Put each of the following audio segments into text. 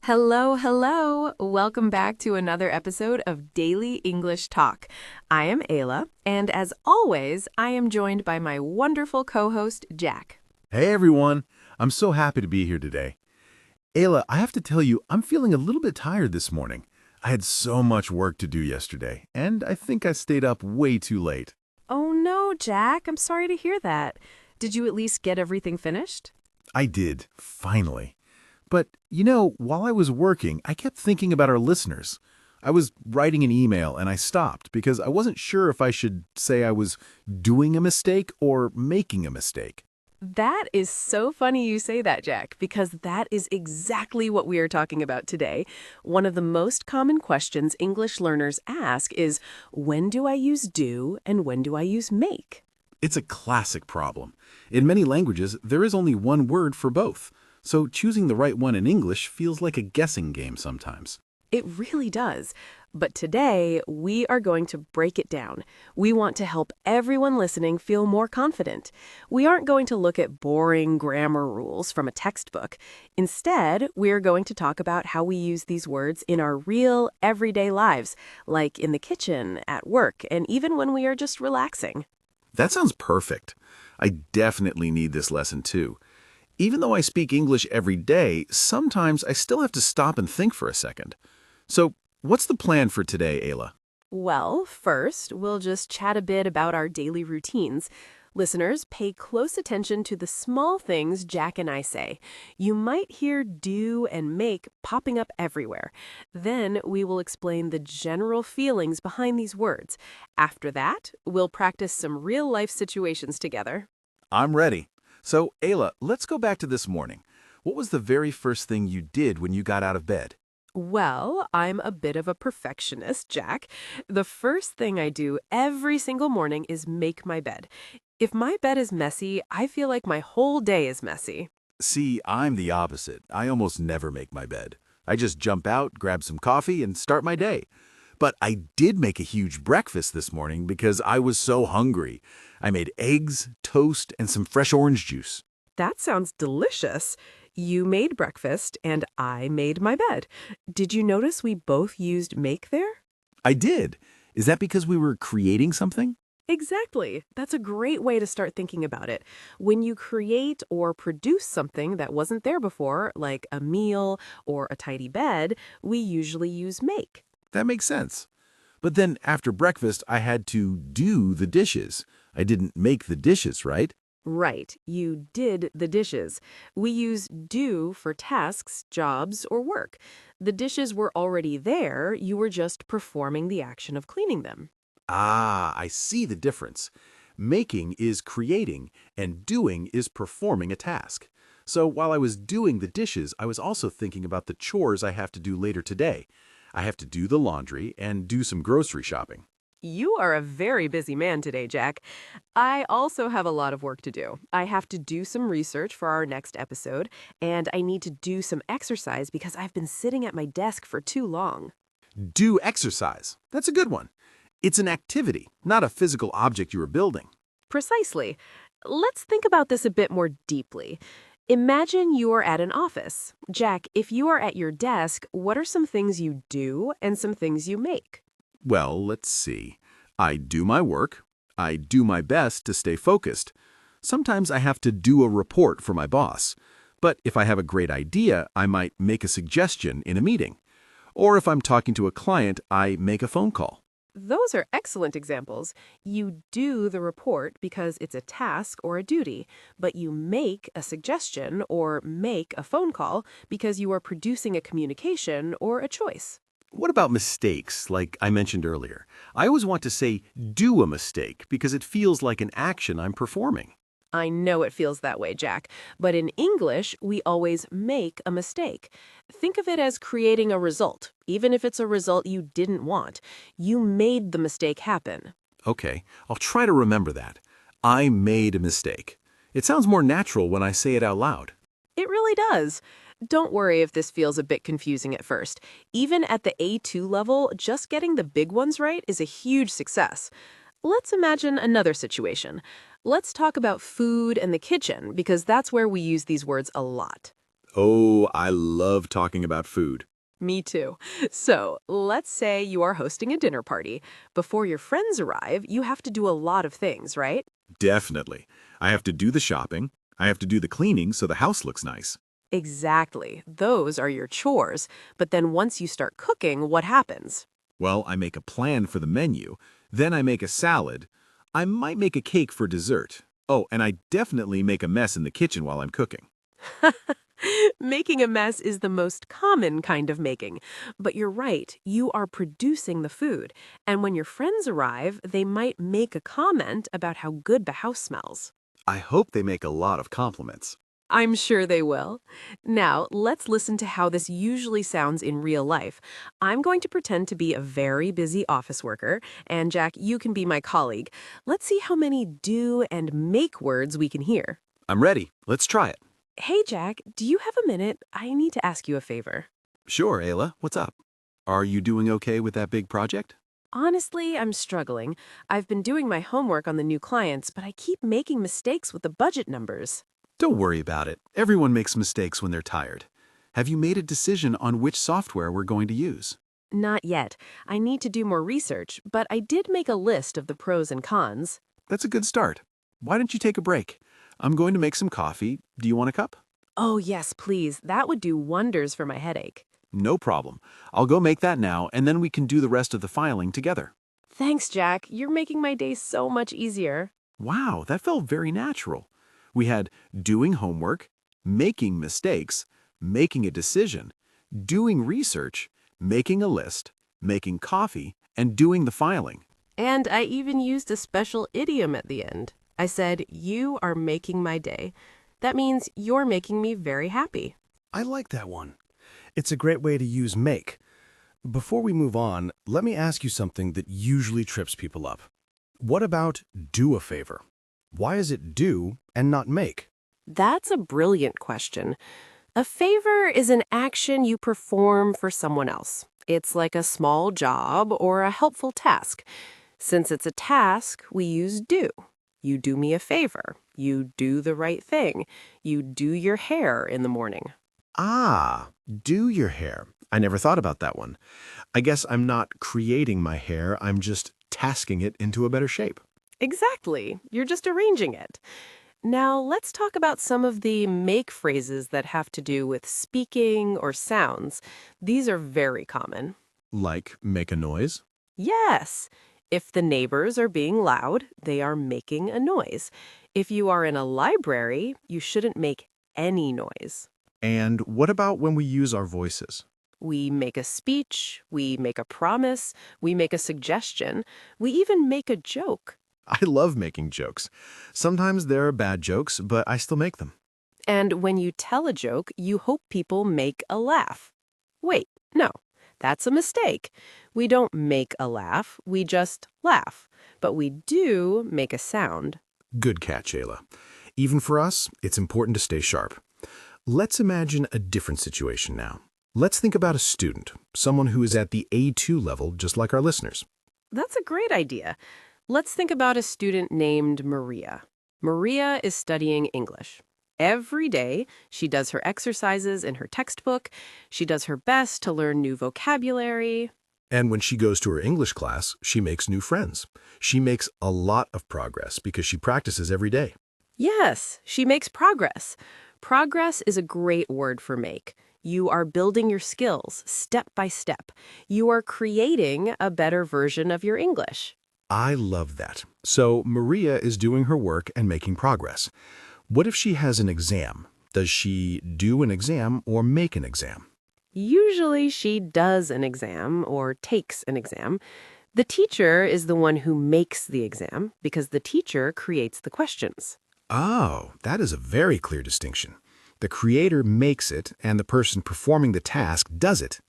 Hello, hello. Welcome back to another episode of Daily English Talk. I am Ayla, and as always, I am joined by my wonderful co-host, Jack. Hey everyone, I'm so happy to be here today. Ayla, I have to tell you, I'm feeling a little bit tired this morning. I had so much work to do yesterday, and I think I stayed up way too late. Oh no, Jack, I'm sorry to hear that. Did you at least get everything finished? I did, finally. But, while I was working, I kept thinking about our listeners. I was writing an email and I stopped because I wasn't sure if I should say I was doing a mistake or making a mistake. That is so funny you say that, Jack, because that is exactly what we are talking about today. One of the most common questions English learners ask is, when do I use do and when do I use make? It's a classic problem. In many languages, there is only one word for both. So choosing the right one in English feels like a guessing game sometimes. It really does. But today, we are going to break it down. We want to help everyone listening feel more confident. We aren't going to look at boring grammar rules from a textbook. Instead, we are going to talk about how we use these words in our real, everyday lives, like in the kitchen, at work, and even when we are just relaxing. That sounds perfect. I definitely need this lesson too. Even though I speak English every day, sometimes I still have to stop and think for a second. So, what's the plan for today, Ayla? Well, first, we'll just chat a bit about our daily routines. Listeners, pay close attention to the small things Jack and I say. You might hear do and make popping up everywhere. Then we will explain the general feelings behind these words. After that, we'll practice some real-life situations together. I'm ready. So, Ayla, let's go back to this morning. What was the very first thing you did when you got out of bed? Well, I'm a bit of a perfectionist, Jack. The first thing I do every single morning is make my bed. If my bed is messy, I feel like my whole day is messy. See, I'm the opposite. I almost never make my bed. I just jump out, grab some coffee, and start my day. But I did make a huge breakfast this morning because I was so hungry. I made eggs, toast, and some fresh orange juice. That sounds delicious. You made breakfast and I made my bed. Did you notice we both used make there? I did. Is that because we were creating something? Exactly. That's a great way to start thinking about it. When you create or produce something that wasn't there before, like a meal or a tidy bed, we usually use make. That makes sense. But then after breakfast, I had to do the dishes. I didn't make the dishes, right? Right, you did the dishes. We use do for tasks, jobs, or work. The dishes were already there, you were just performing the action of cleaning them. Ah, I see the difference. Making is creating, and doing is performing a task. So while I was doing the dishes, I was also thinking about the chores I have to do later today. I have to do the laundry and do some grocery shopping. You are a very busy man today, Jack. I also have a lot of work to do. I have to do some research for our next episode, and I need to do some exercise because I've been sitting at my desk for too long. Do exercise. That's a good one. It's an activity, not a physical object you are building. Precisely. Let's think about this a bit more deeply. Imagine you are at an office. Jack, if you are at your desk, what are some things you do and some things you make? Well, let's see. I do my work. I do my best to stay focused. Sometimes I have to do a report for my boss. But if I have a great idea, I might make a suggestion in a meeting. Or if I'm talking to a client, I make a phone call. Those are excellent examples. You do the report because it's a task or a duty, but you make a suggestion or make a phone call because you are producing a communication or a choice. What about mistakes, like I mentioned earlier? I always want to say do a mistake because it feels like an action I'm performing. I know it feels that way, Jack, but in English, we always make a mistake. Think of it as creating a result, even if it's a result you didn't want. You made the mistake happen. Okay, I'll try to remember that. I made a mistake. It sounds more natural when I say it out loud. It really does. Don't worry if this feels a bit confusing at first. Even at the A2 level, just getting the big ones right is a huge success. Let's imagine another situation. Let's talk about food and the kitchen, because that's where we use these words a lot. Oh, I love talking about food. Me too. So, let's say you are hosting a dinner party. Before your friends arrive, you have to do a lot of things, right? Definitely. I have to do the shopping. I have to do the cleaning so the house looks nice. Exactly. Those are your chores. But then once you start cooking, what happens? Well, I make a plan for the menu. Then I make a salad. I might make a cake for dessert. Oh, and I definitely make a mess in the kitchen while I'm cooking. Making a mess is the most common kind of making. But you're right, you are producing the food. And when your friends arrive, they might make a comment about how good the house smells. I hope they make a lot of compliments. I'm sure they will. Now, let's listen to how this usually sounds in real life. I'm going to pretend to be a very busy office worker, and Jack, you can be my colleague. Let's see how many do and make words we can hear. I'm ready. Let's try it. Hey, Jack, do you have a minute? I need to ask you a favor. Sure, Ayla. What's up? Are you doing okay with that big project? Honestly, I'm struggling. I've been doing my homework on the new clients, but I keep making mistakes with the budget numbers. Don't worry about it. Everyone makes mistakes when they're tired. Have you made a decision on which software we're going to use? Not yet. I need to do more research, but I did make a list of the pros and cons. That's a good start. Why don't you take a break? I'm going to make some coffee. Do you want a cup? Oh, yes, please. That would do wonders for my headache. No problem. I'll go make that now, and then we can do the rest of the filing together. Thanks, Jack. You're making my day so much easier. Wow, that felt very natural. We had doing homework, making mistakes, making a decision, doing research, making a list, making coffee, and doing the filing. And I even used a special idiom at the end. I said, "You are making my day." That means you're making me very happy. I like that one. It's a great way to use make. Before we move on, let me ask you something that usually trips people up. What about do a favor? Why is it do and not make? That's a brilliant question. A favor is an action you perform for someone else. It's like a small job or a helpful task. Since it's a task, we use do. You do me a favor. You do the right thing. You do your hair in the morning. Ah, do your hair. I never thought about that one. I guess I'm not creating my hair, I'm just tasking it into a better shape. Exactly. You're just arranging it. Now, let's talk about some of the make phrases that have to do with speaking or sounds. These are very common. Like make a noise? Yes. If the neighbors are being loud, they are making a noise. If you are in a library, you shouldn't make any noise. And what about when we use our voices? We make a speech, we make a promise, we make a suggestion, we even make a joke. I love making jokes. Sometimes there are bad jokes, but I still make them. And when you tell a joke, you hope people make a laugh. Wait, no, that's a mistake. We don't make a laugh, we just laugh. But we do make a sound. Good catch, Ayla. Even for us, it's important to stay sharp. Let's imagine a different situation now. Let's think about a student, someone who is at the A2 level, just like our listeners. That's a great idea. Let's think about a student named Maria. Maria is studying English. Every day, she does her exercises in her textbook. She does her best to learn new vocabulary. And when she goes to her English class, she makes new friends. She makes a lot of progress because she practices every day. Yes, she makes progress. Progress is a great word for make. You are building your skills step by step. You are creating a better version of your English. I love that. So Maria is doing her work and making progress. What if she has an exam? Does she do an exam or make an exam? Usually she does an exam or takes an exam. The teacher is the one who makes the exam because the teacher creates the questions. Oh, that is a very clear distinction. The creator makes it and the person performing the task does it.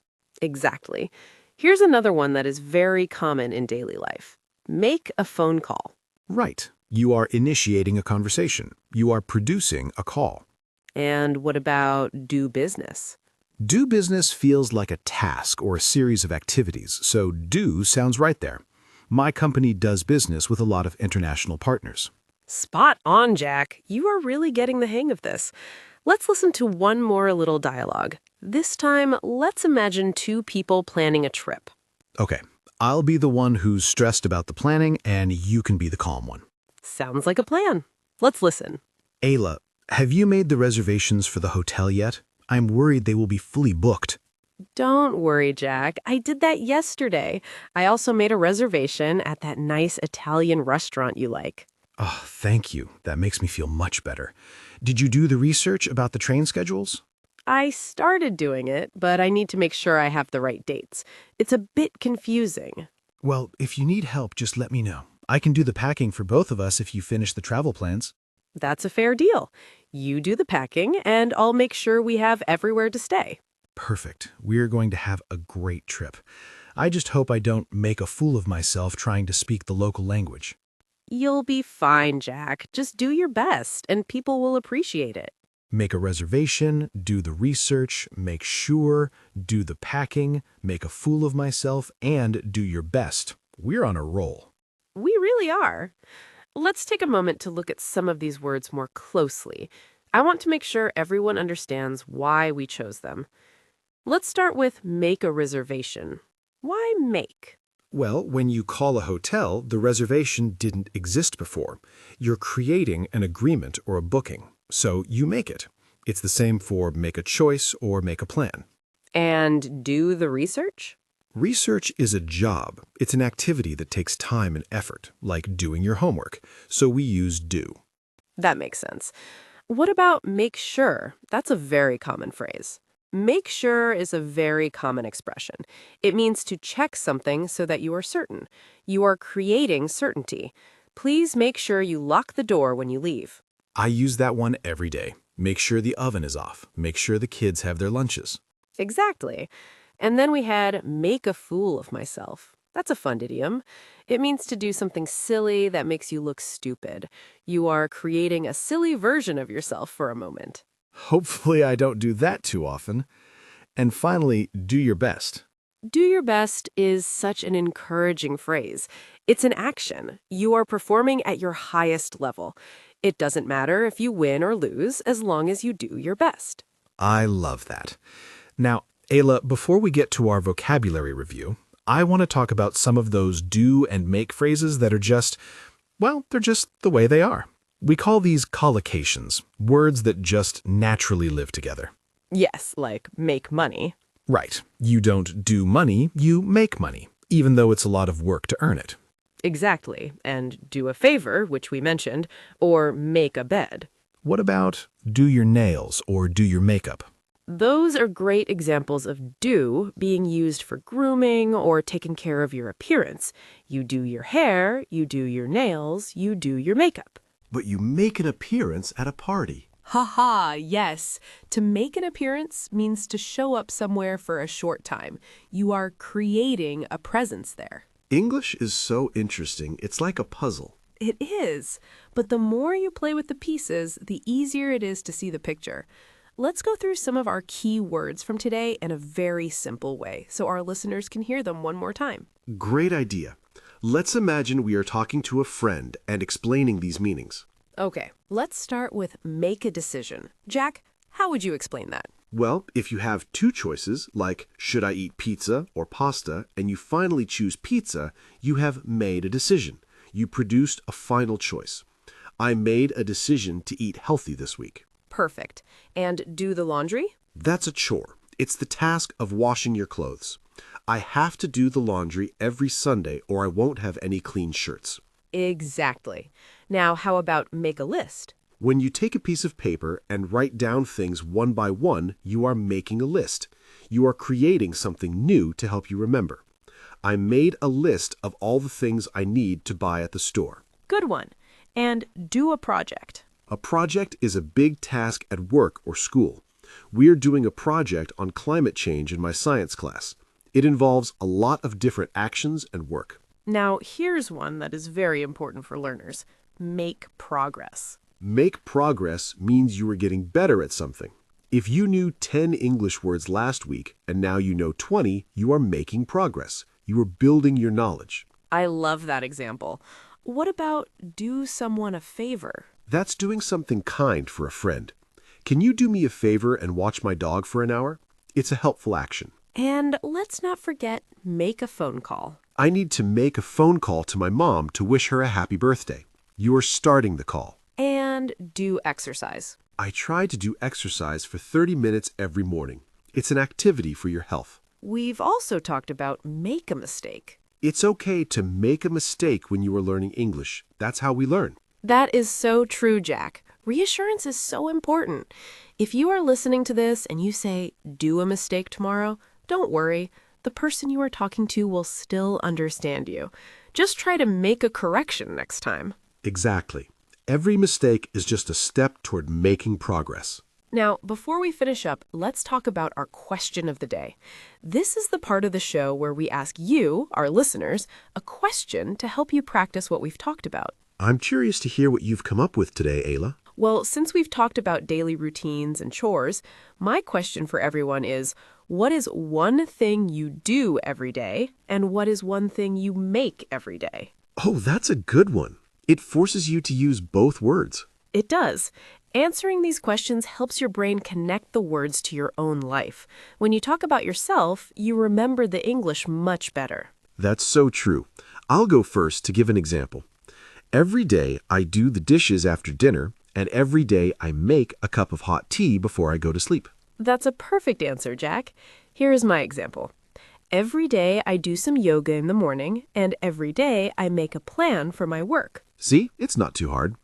Exactly. Here's another one that is very common in daily life. Make a phone call. Right. You are initiating a conversation. You are producing a call. And what about do business? Do business feels like a task or a series of activities, so do sounds right there. My company does business with a lot of international partners. Spot on, Jack. You are really getting the hang of this. Let's listen to one more little dialogue. This time, let's imagine two people planning a trip. Okay, I'll be the one who's stressed about the planning, and you can be the calm one. Sounds like a plan. Let's listen. Ayla, have you made the reservations for the hotel yet? I'm worried they will be fully booked. Don't worry, Jack. I did that yesterday. I also made a reservation at that nice Italian restaurant you like. Oh, thank you. That makes me feel much better. Did you do the research about the train schedules? I started doing it, but I need to make sure I have the right dates. It's a bit confusing. Well, if you need help, just let me know. I can do the packing for both of us if you finish the travel plans. That's a fair deal. You do the packing, and I'll make sure we have everywhere to stay. Perfect. We're going to have a great trip. I just hope I don't make a fool of myself trying to speak the local language. You'll be fine, Jack. Just do your best, and people will appreciate it. Make a reservation, do the research, make sure, do the packing, make a fool of myself, and do your best. We're on a roll. We really are. Let's take a moment to look at some of these words more closely. I want to make sure everyone understands why we chose them. Let's start with make a reservation. Why make? Well, when you call a hotel, the reservation didn't exist before. You're creating an agreement or a booking, so you make it. It's the same for make a choice or make a plan. And do the research? Research is a job. It's an activity that takes time and effort, like doing your homework, so we use do. That makes sense. What about make sure? That's a very common phrase. Make sure is a very common expression. It means to check something so that you are certain. You are creating certainty. Please make sure you lock the door when you leave. I use that one every day. Make sure the oven is off. Make sure the kids have their lunches. Exactly. And then we had make a fool of myself. That's a fun idiom. It means to do something silly that makes you look stupid. You are creating a silly version of yourself for a moment. Hopefully I don't do that too often. And finally, do your best. Do your best is such an encouraging phrase. It's an action. You are performing at your highest level. It doesn't matter if you win or lose as long as you do your best. I love that. Now, Ayla, before we get to our vocabulary review, I want to talk about some of those do and make phrases that are just, well, they're just the way they are. We call these collocations, words that just naturally live together. Yes, like make money. Right. You don't do money, you make money, even though it's a lot of work to earn it. Exactly. And do a favor, which we mentioned, or make a bed. What about do your nails or do your makeup? Those are great examples of do being used for grooming or taking care of your appearance. You do your hair, you do your nails, you do your makeup. But you make an appearance at a party. Haha, yes. To make an appearance means to show up somewhere for a short time. You are creating a presence there. English is so interesting, it's like a puzzle. It is. But the more you play with the pieces, the easier it is to see the picture. Let's go through some of our key words from today in a very simple way so our listeners can hear them one more time. Great idea. Let's imagine we are talking to a friend and explaining these meanings. Okay, let's start with make a decision. Jack, how would you explain that? Well, if you have two choices, like should I eat pizza or pasta, and you finally choose pizza, you have made a decision. You produced a final choice. I made a decision to eat healthy this week. Perfect. And do the laundry? That's a chore. It's the task of washing your clothes. I have to do the laundry every Sunday or I won't have any clean shirts. Exactly. Now, how about make a list? When you take a piece of paper and write down things one by one, you are making a list. You are creating something new to help you remember. I made a list of all the things I need to buy at the store. Good one. And do a project. A project is a big task at work or school. We're doing a project on climate change in my science class. It involves a lot of different actions and work. Now, here's one that is very important for learners. Make progress. Make progress means you are getting better at something. If you knew 10 English words last week and now you know 20, you are making progress. You are building your knowledge. I love that example. What about do someone a favor? That's doing something kind for a friend. Can you do me a favor and watch my dog for an hour? It's a helpful action. And let's not forget, make a phone call. I need to make a phone call to my mom to wish her a happy birthday. You are starting the call. And do exercise. I try to do exercise for 30 minutes every morning. It's an activity for your health. We've also talked about make a mistake. It's okay to make a mistake when you are learning English. That's how we learn. That is so true, Jack. Reassurance is so important. If you are listening to this and you say, do a mistake tomorrow, don't worry. The person you are talking to will still understand you. Just try to make a correction next time. Exactly. Every mistake is just a step toward making progress. Now, before we finish up, let's talk about our question of the day. This is the part of the show where we ask you, our listeners, a question to help you practice what we've talked about. I'm curious to hear what you've come up with today, Ayla. Well, since we've talked about daily routines and chores, my question for everyone is, what is one thing you do every day, and what is one thing you make every day? Oh, that's a good one. It forces you to use both words. It does. Answering these questions helps your brain connect the words to your own life. When you talk about yourself, you remember the English much better. That's so true. I'll go first to give an example. Every day I do the dishes after dinner, and every day I make a cup of hot tea before I go to sleep. That's a perfect answer, Jack. Here is my example. Every day I do some yoga in the morning, and every day I make a plan for my work. See, it's not too hard.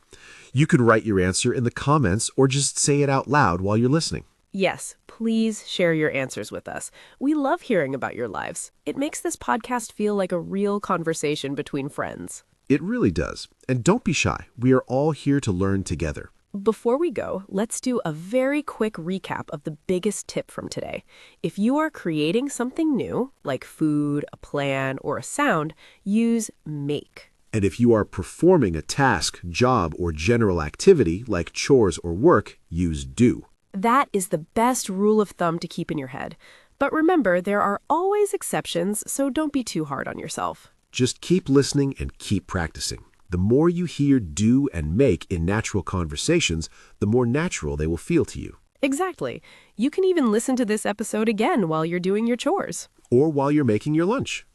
You could write your answer in the comments or just say it out loud while you're listening. Yes, please share your answers with us. We love hearing about your lives. It makes this podcast feel like a real conversation between friends. It really does. And don't be shy. We are all here to learn together. Before we go, let's do a very quick recap of the biggest tip from today. If you are creating something new, like food, a plan, or a sound, use make. And if you are performing a task, job, or general activity like chores or work, use do. That is the best rule of thumb to keep in your head. But remember, there are always exceptions, so don't be too hard on yourself. Just keep listening and keep practicing. The more you hear do and make in natural conversations, the more natural they will feel to you. Exactly. You can even listen to this episode again while you're doing your chores. Or while you're making your lunch.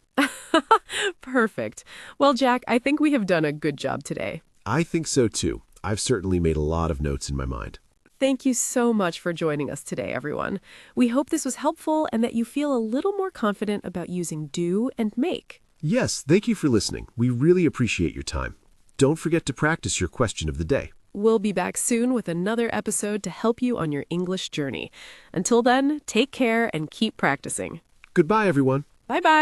Perfect. Well, Jack, I think we have done a good job today. I think so too. I've certainly made a lot of notes in my mind. Thank you so much for joining us today, everyone. We hope this was helpful and that you feel a little more confident about using do and make. Yes, thank you for listening. We really appreciate your time. Don't forget to practice your question of the day. We'll be back soon with another episode to help you on your English journey. Until then, take care and keep practicing. Goodbye, everyone. Bye-bye.